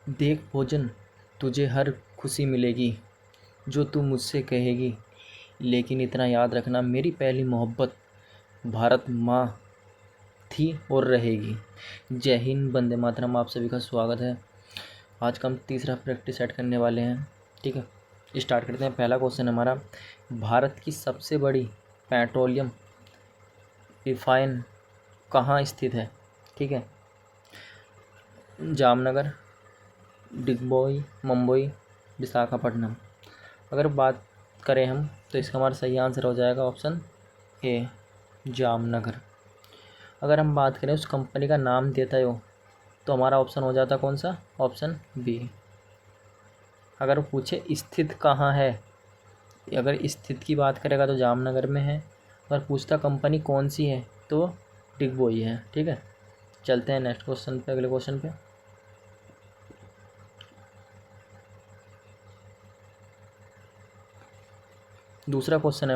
देख भोजन, तुझे हर खुशी मिलेगी जो तू मुझसे कहेगी। लेकिन इतना याद रखना, मेरी पहली मोहब्बत भारत माँ थी और रहेगी। जय हिंद, वंदे मातरम। आप सभी का स्वागत है। आज का हम तीसरा प्रैक्टिस सेट करने वाले हैं। ठीक है, स्टार्ट करते हैं। पहला क्वेश्चन हमारा, भारत की सबसे बड़ी पेट्रोलियम रिफाइन कहाँ स्थित है? ठीक है, जामनगर, डिगबोई, मुंबई, विशाखापट्टनम। अगर बात करें हम तो इसका हमारा सही आंसर हो जाएगा ऑप्शन ए, जामनगर। अगर हम बात करें उस कंपनी का नाम देता हो तो हमारा ऑप्शन हो जाता कौन सा? Option B. अगर पूछे स्थित कहाँ है, अगर स्थित की बात करेगा तो जामनगर में है। अगर पूछता कंपनी कौन सी है तो डिगबोई है। ठीक है, चलते हैं नेक्स्ट क्वेश्चन पे, अगले क्वेश्चन पे। दूसरा क्वेश्चन है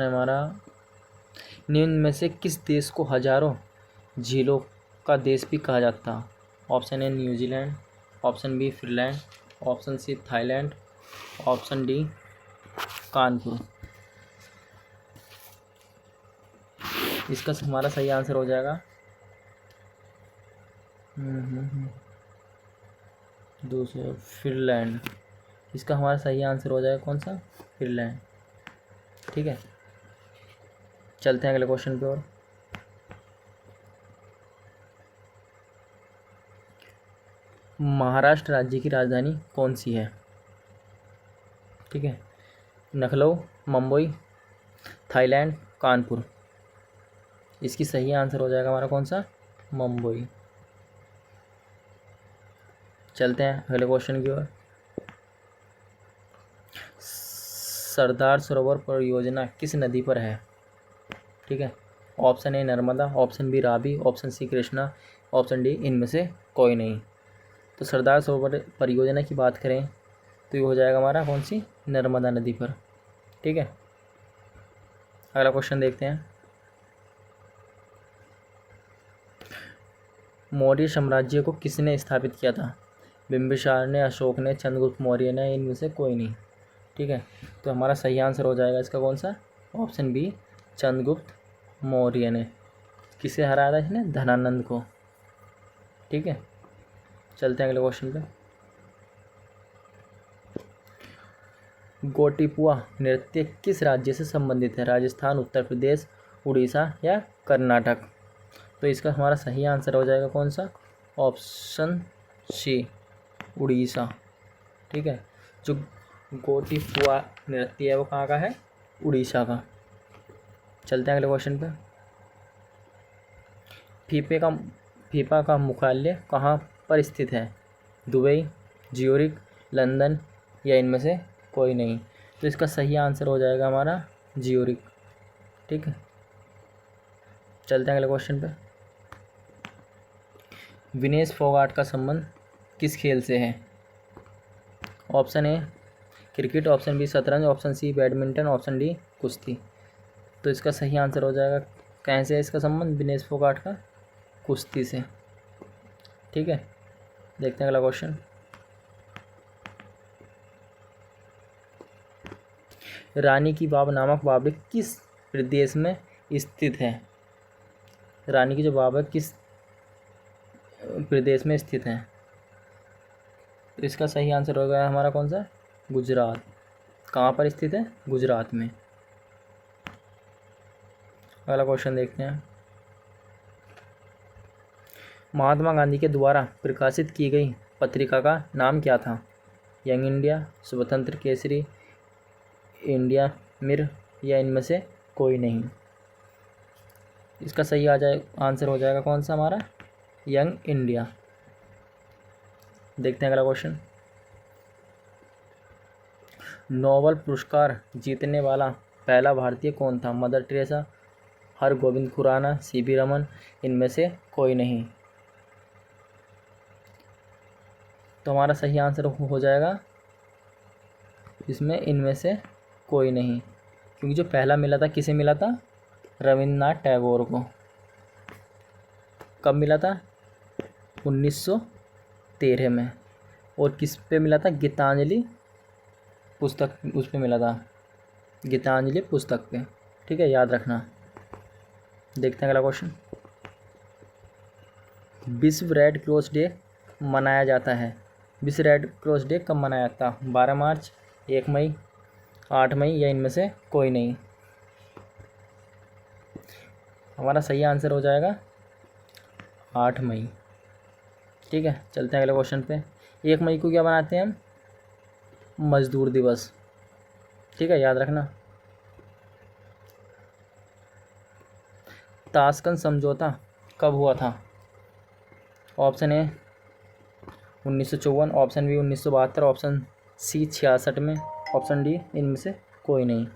हमारा, निम्न में से किस देश को हजारों झीलों का देश भी कहा जाता? Option A New Zealand, option B Finland, option C Thailand, option D Kanpur. इसका हमारा सही आंसर हो जाएगा दूसरा फिनलैंड। इसका हमारा सही आंसर हो जाएगा कौन सा? फिनलैंड। ठीक है, चलते हैं अगले क्वेश्चन पे। और महाराष्ट्र राज्य की राजधानी कौन सी है? ठीक है, लखनऊ, मुंबई, थाईलैंड, कानपुर। इसकी सही आंसर हो जाएगा हमारा कौन सा? मुंबई। चलते हैं अगले क्वेश्चन की ओर। सरदार सरोवर परियोजना किस नदी पर है? ठीक है, option A Narmada, option B Ravi, option C Krishna, option D इनमें से कोई नहीं। तो सरदार सरोवर परियोजना की बात करें तो ये हो जाएगा हमारा कौन सी? नर्मदा नदी पर। ठीक है, अगला क्वेश्चन देखते हैं। मौर्य साम्राज्य को किसने स्थापित किया था? बिंबिसार ने, अशोक ने, चंद्रगुप्त मौर्य ने, इनमें से कोई नहीं। ठीक है, तो हमारा सही आंसर हो जाएगा इसका कौन सा? ऑप्शन बी, चंद्रगुप्त मौर्य ने। किसे हराया था इसने? धनानंद को। ठीक है, चलते हैं अगले क्वेश्चन पे। गोटिपुआ नृत्य किस राज्य से संबंधित है? राजस्थान, उत्तर प्रदेश, उड़ीसा या कर्नाटक? तो इसका हमारा सही आंसर हो जाएगा कौन सा? Option C, Orissa. ठीक है, जो गोटिपुआ नृत्य है वो कहाँ का है? उड़ीसा का। चलते हैं अगले क्वेश्चन पे। फीफा का मुख्यालय कहाँ पर स्थित है? दुबई, ज्यूरिख, लंदन या इनमें से कोई नहीं। तो इसका सही आंसर हो जाएगा हमारा ज्यूरिख। ठीक है, चलते हैं अगले क्वेश्चन पे। विनेश फोगाट का संबंध किस खेल से है? Option A cricket, option B शतरंज, option C badminton, option D कुश्ती। तो इसका सही आंसर हो जाएगा, कैसे है इसका संबंध विनेश फोगाट का? कुश्ती से। ठीक है, देखते हैं अगला क्वेश्चन। रानी की बाव नामक बावड़ी किस प्रदेश में स्थित है? रानी की जो बाव है किस प्रदेश में स्थित है? तो इसका सही आंसर हो गया हमारा कौन सा? गुजरात। कहाँ पर स्थित है? गुजरात में। अगला क्वेश्चन देखते हैं। महात्मा गांधी के द्वारा प्रकाशित की गई पत्रिका का नाम क्या था? यंग इंडिया, स्वतंत्र केसरी, इंडिया मिर या इनमें से कोई नहीं। इसका सही आंसर हो जाएगा कौन सा हमारा? Young India. देखते हैं अगला क्वेश्चन। नोबेल पुरस्कार जीतने वाला पहला भारतीय कौन था? Mother Teresa, Hargobind Khorana, C V Raman, इनमें से कोई नहीं। तो हमारा सही आंसर हो जाएगा इसमें इनमें से कोई नहीं, क्योंकि जो पहला मिला था किसे मिला था? रविन्द्रनाथ टैगोर को। कब मिला था? 1913 में। और किस पे मिला था? गीतांजलि पुस्तक, उस पे मिला था, गीतांजलि पुस्तक पे। ठीक है, याद रखना। देखते हैं अगला क्वेश्चन। विश्व रेड क्रॉस डे मनाया जाता है। विश्व रेड क्रॉस डे कब मनाया जाता? 12 मार्च, 1 मई, 8 मई या इनमें से कोई नहीं। हमारा सही आंसर हो जाएगा 8 मई। ठीक है, चलते हैं अगले क्वेश्चन पे। 1 मई को क्या मनाते हैं हम? मजदूर दिवस। ठीक है, याद रखना। ताशकंद समझौता कब हुआ था? Option A 1954, option B 1972, option C 66 में, ऑप्शन डी इनमें से कोई नहीं।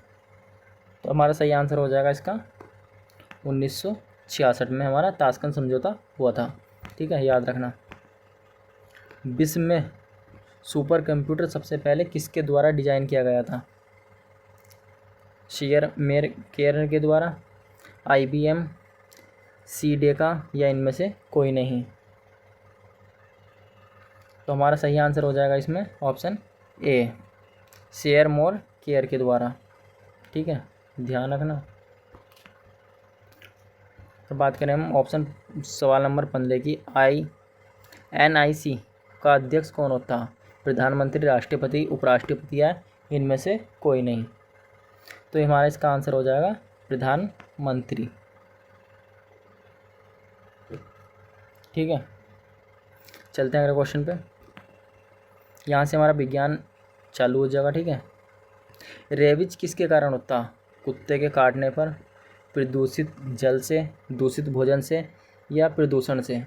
तो हमारा सही आंसर हो जाएगा इसका 1966 में हमारा ताशकंद समझौता हुआ था। ठीक है, याद रखना। विश्व में सुपर कंप्यूटर सबसे पहले किसके द्वारा डिजाइन किया गया था? शेयर मेर केयर के द्वारा, IBM, सीडेका या इनमें से कोई नहीं। तो हमारा सही आंसर हो जाएगा इसमें option A, share more care के द्वारा। ठीक है, ध्यान रखना। तो बात करें हम ऑप्शन सवाल नंबर 15 की। NIC का अध्यक्ष कौन होता? प्रधानमंत्री, राष्ट्रपति, उपराष्ट्रपति या इनमें से कोई नहीं। तो हमारा इसका आंसर हो जाएगा प्रधानमंत्री। ठीक है, चलते हैं अगले क्वेश्चन पे। यहाँ से हमारा विज्ञान चालू हो जाएगा। ठीक है, रेबीज किसके कारण होता? कुत्ते के काटने पर, प्रदूषित जल से, दूषित भोजन से या प्रदूषण से।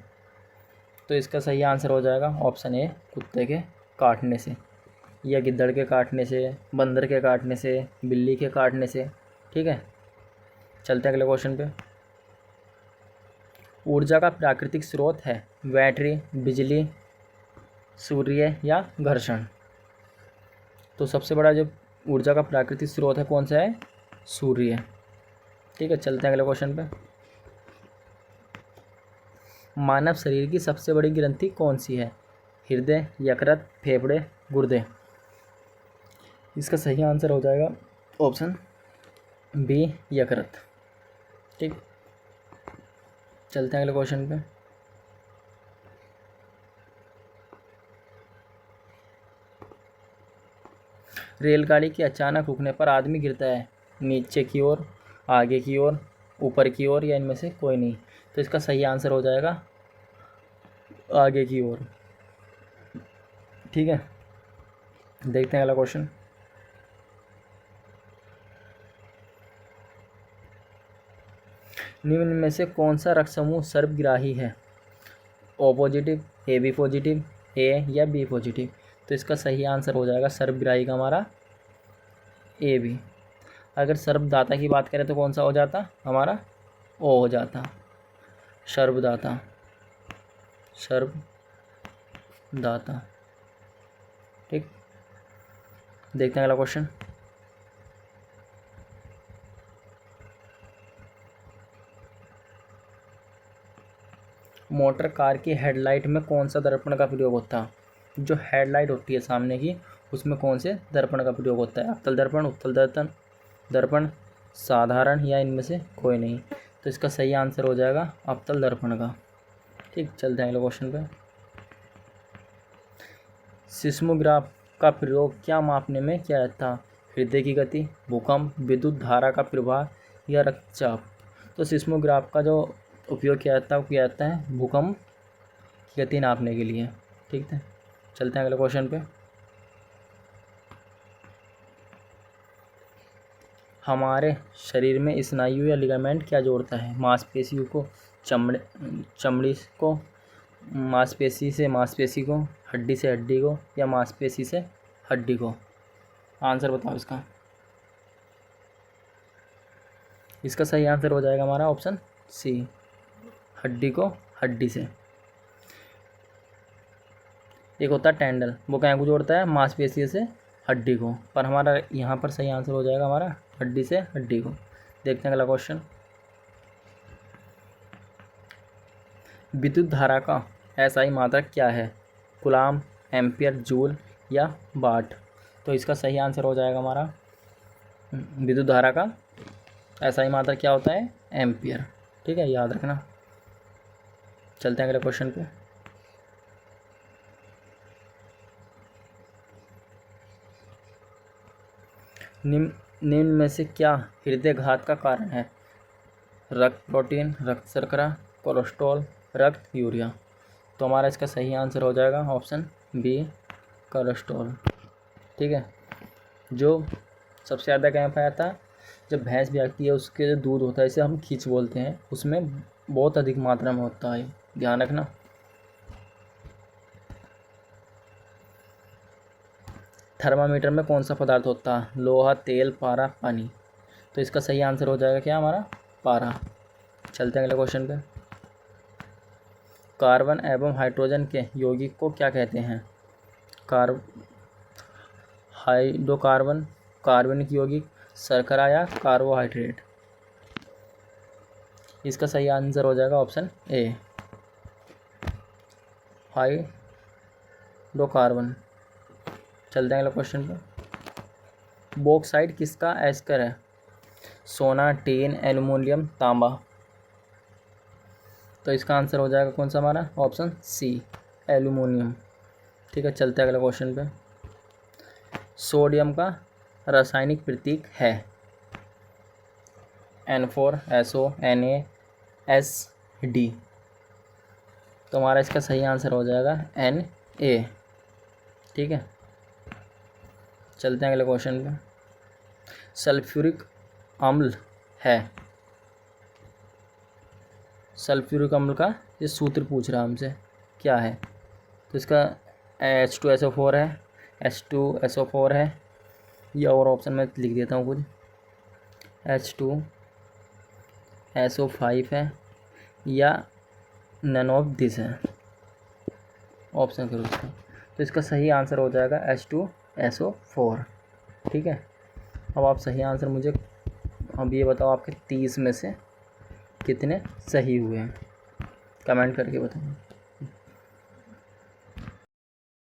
तो इसका सही आंसर हो जाएगा ऑप्शन ए, कुत्ते के काटने से या गिद्दड़ के काटने से, बंदर के काटने से, बिल्ली के काटने से। ठीक है, चलते हैं अगले क्वेश्चन पे। ऊर्जा का प्राकृतिक स्रोत है बैटरी, बिजली, सूर्य या घर्षण। तो सबसे बड़ा जो ऊर्जा का प्राकृतिक स्रोत है कौन सा है? सूर्य। ठीक है, चलते हैं अगले क्वेश्चन पे। मानव शरीर की सबसे बड़ी ग्रंथि कौन सी है? हृदय, यकृत, फेफड़े, गुर्दे। इसका सही आंसर हो जाएगा ऑप्शन बी, यकृत। ठीक, चलते हैं अगले क्वेश्चन पे। रेलगाड़ी के अचानक रुकने पर आदमी गिरता है नीचे की ओर, आगे की ओर, ऊपर की ओर या इनमें से कोई नहीं। तो इसका सही आंसर हो जाएगा आगे की ओर। ठीक है, देखते हैं अगला क्वेश्चन। निम्न में से कौन सा रक्त समूह सर्वग्राही है? O positive, AB positive, A या B पॉजिटिव। तो इसका सही आंसर हो जाएगा सर्वग्राही का हमारा AB। अगर सर्वदाता की बात करें तो कौन सा हो जाता हमारा? O हो जाता, सर्वदाता, सर्वदाता। ठीक, देखते हैं अगला क्वेश्चन। मोटर कार की हेडलाइट में कौन सा दर्पण का प्रयोग होता है? जो हेडलाइट होती है सामने की, उसमें कौन से दर्पण का प्रयोग होता है? अवतल दर्पण, उत्तल दर्पण, दर्पण, साधारण या इनमें से कोई नहीं। तो इसका सही आंसर हो जाएगा अवतल दर्पण का। ठीक, चलते हैं अगले क्वेश्चन पे। सिस्मोग्राफ का प्रयोग क्या मापने में किया जाता है? हृदय की गति, भूकंप, विद्युत धारा का प्रवाह या रक्तचाप। तो सिस्मोग्राफ का जो उपयोग किया जाता है वो किया जाता है भूकंप की गति नापने के लिए। ठीक है, चलते हैं अगले क्वेश्चन पे। हमारे शरीर में स्नायु या लिगामेंट क्या जोड़ता है? मांसपेशियों को चमड़ी को, मांसपेशी से मांसपेशी को, हड्डी से हड्डी को या मांसपेशी से हड्डी को। आंसर बताओ इसका। इसका सही आंसर हो जाएगा हमारा ऑप्शन सी, हड्डी को हड्डी से। एक होता है टेंडल, वो क्या को जोड़ता है? मांसपेशी से हड्डी को। पर हमारा यहाँ पर सही आंसर हो जाएगा हमारा हड्डी से हड्डी को। देखते हैं अगला क्वेश्चन। विद्युत धारा का SI मात्रक क्या है? कूलाम, एम्पियर, जूल या वाट? तो इसका सही आंसर हो जाएगा हमारा विद्युत धारा का SI मात्रक क्या होता है? एम्पियर। ठीक है, याद रखना। चलते हैं अगले क्वेश्चन पे। निम्न में से क्या हृदय घात का कारण है? रक्त प्रोटीन, रक्त शर्करा, कोलेस्ट्रॉल, रक्त यूरिया? तो हमारा इसका सही आंसर हो जाएगा ऑप्शन बी, कोलेस्ट्रॉल। ठीक है, जो सबसे ज़्यादा कहाँ पाया था? जब भैंस ब्याती है उसके जो दूध होता है, इसे हम खींच बोलते हैं, उसमें बहुत अधिक मात्रा में होता है, ध्यान रखना। थर्मामीटर में कौन सा पदार्थ होता है? लोहा, तेल, पारा, पानी? तो इसका सही आंसर हो जाएगा क्या हमारा? पारा। चलते हैं अगले क्वेश्चन पे। कार्बन एवं हाइड्रोजन के यौगिक को क्या कहते हैं? हाइड्रोकार्बन, कार्बनिक यौगिक, शर्करा या कार्बोहाइड्रेट? इसका सही आंसर हो जाएगा ऑप्शन ए, हाइड्रोकार्बन। चलते हैं अगले क्वेश्चन पे। बॉक्साइट किसका एस्कर है? सोना, टीन, एल्युमिनियम, तांबा? तो इसका आंसर हो जाएगा कौन सा हमारा? Option C, aluminium. ठीक है, चलते हैं अगले क्वेश्चन पे। सोडियम का रासायनिक प्रतीक है? N4SO, NaSD? तो हमारा इसका सही आंसर हो जाएगा Na। ठीक है, चलते हैं अगले क्वेश्चन पे। सल्फ्यूरिक अम्ल है? सल्फ्यूरिक अम्ल का ये सूत्र पूछ रहा है हमसे, क्या है? तो इसका H2SO4 है, H2SO4 है, या और ऑप्शन में लिख देता हूँ कुछ, H2SO5 है, या नन ऑफ दिस है। ऑप्शन करो इसका। तो इसका सही आंसर हो जाएगा H2SO4। ठीक है, अब आप सही आंसर मुझे अब ये बताओ, आपके 30 में से कितने सही हुए हैं? कमेंट करके बताएं।